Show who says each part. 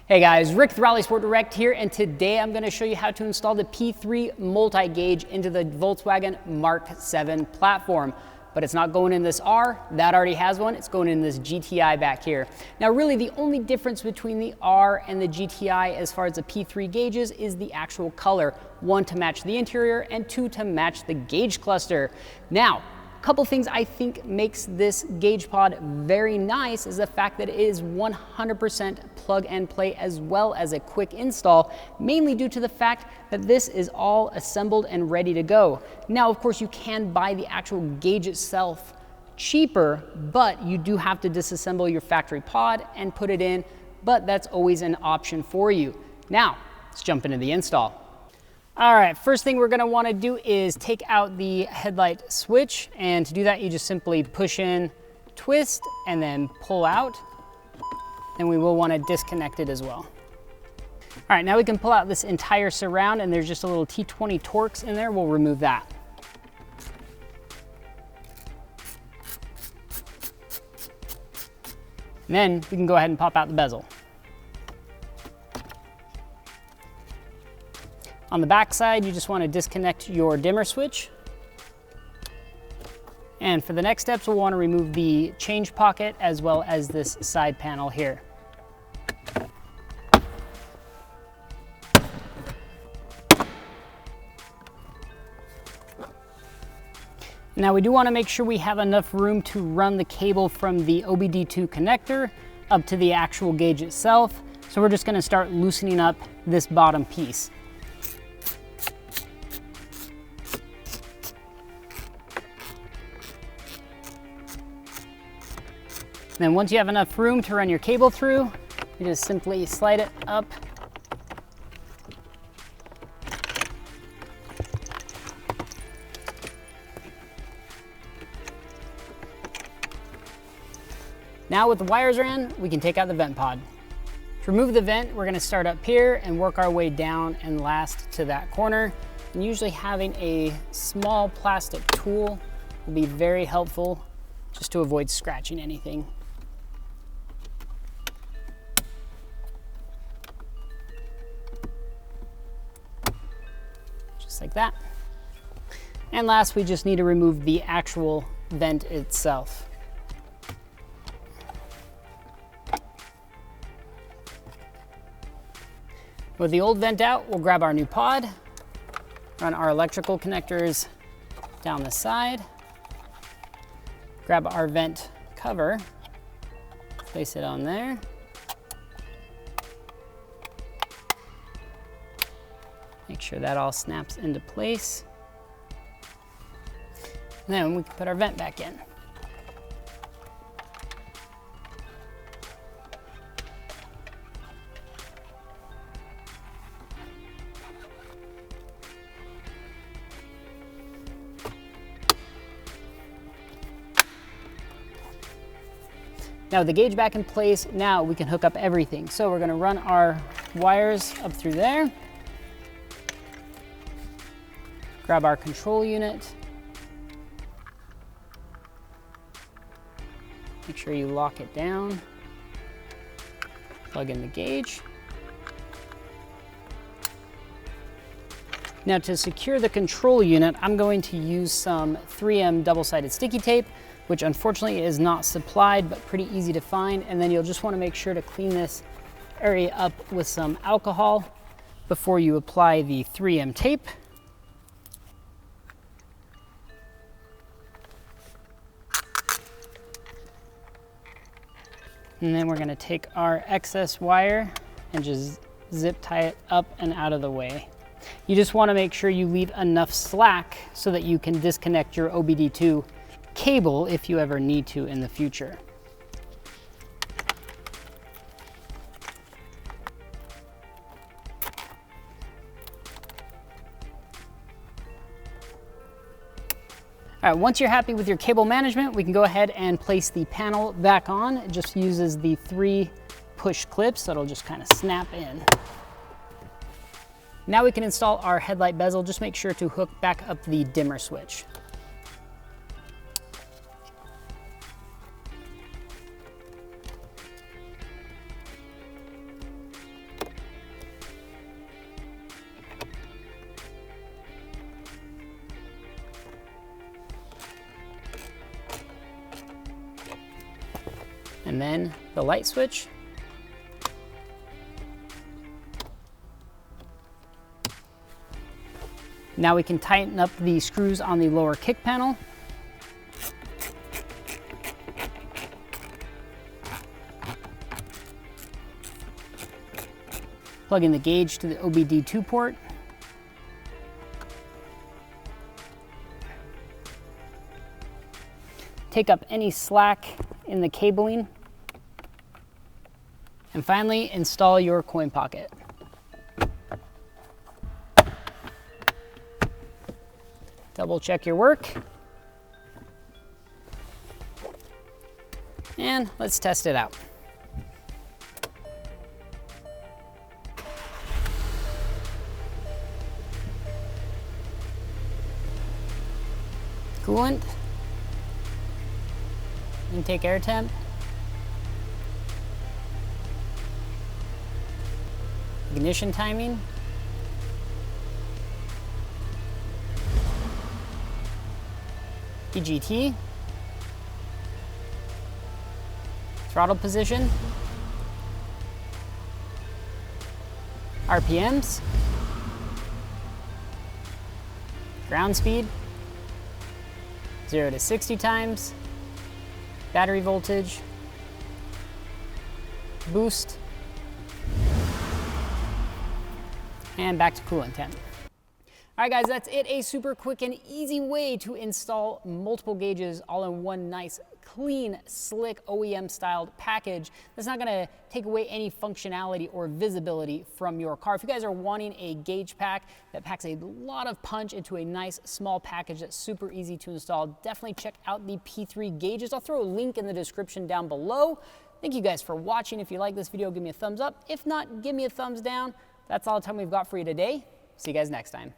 Speaker 1: Hey guys, Rick with RallySport Direct here, and today I'm going to show you how to install the P3 multi-gauge into the Volkswagen MK7 platform. But it's not going in this R, that already has one, it's going in this GTI back here. Now really the only difference between the R and the GTI as far as the P3 gauges is the actual color. One to match the interior and two to match the gauge cluster. Now, a couple things I think makes this gauge pod very nice is the fact that it is 100% plug and play as well as a quick install, mainly due to the fact that this is all assembled and ready to go. Now, of course, you can buy the actual gauge itself cheaper, but you do have to disassemble your factory pod and put it in, but that's always an option for you. Now, let's jump into the install. All right, first thing we're gonna wanna do is take out the headlight switch, and to do that, you just simply push in, twist, and then pull out, and we will wanna disconnect it as well. All right, now we can pull out this entire surround, and there's just a little T20 Torx in there. We'll remove that. And then we can go ahead and pop out the bezel. On the back side, you just want to disconnect your dimmer switch. And for the next steps, we'll want to remove the change pocket as well as this side panel here. Now we do want to make sure we have enough room to run the cable from the OBD2 connector up to the actual gauge itself. So we're just going to start loosening up this bottom piece. Then once you have enough room to run your cable through, you just simply slide it up. Now with the wires in, we can take out the vent pod. To remove the vent, we're gonna start up here and work our way down and last to that corner. And usually having a small plastic tool will be very helpful just to avoid scratching anything. Like that. And last, we just need to remove the actual vent itself. With the old vent out, we'll grab our new pod, run our electrical connectors down the side, grab our vent cover, place it on there. Make sure that all snaps into place. And then we can put our vent back in. Now with the gauge back in place, now we can hook up everything. So we're gonna run our wires up through there. Grab our control unit. Make sure you lock it down. Plug in the gauge. Now to secure the control unit, I'm going to use some 3M double-sided sticky tape, which unfortunately is not supplied, but pretty easy to find. And then you'll just want to make sure to clean this area up with some alcohol before you apply the 3M tape. And then we're gonna take our excess wire and just zip tie it up and out of the way. You just wanna make sure you leave enough slack so that you can disconnect your OBD2 cable if you ever need to in the future. All right, once you're happy with your cable management, we can go ahead and place the panel back on. It just uses the 3 push clips, so it'll just kind of snap in. Now we can install our headlight bezel. Just make sure to hook back up the dimmer switch. and then the light switch. Now we can tighten up the screws on the lower kick panel. Plug in the gauge to the OBD2 port. Take up any slack in the cabling. And finally, install your coin pocket. Double check your work. And let's test it out. Coolant, intake air temp, ignition timing, EGT, throttle position, RPMs, ground speed, 0 to 60 times, battery voltage, boost, and back to coolant temp. All right guys, that's it. A super quick and easy way to install multiple gauges all in one nice, clean, slick, OEM styled package that's not gonna take away any functionality or visibility from your car. If you guys are wanting a gauge pack that packs a lot of punch into a nice small package that's super easy to install, definitely check out the P3 gauges. I'll throw a link in the description down below. Thank you guys for watching. If you like this video, give me a thumbs up. If not, give me a thumbs down. That's all the time we've got for you today. See you guys next time.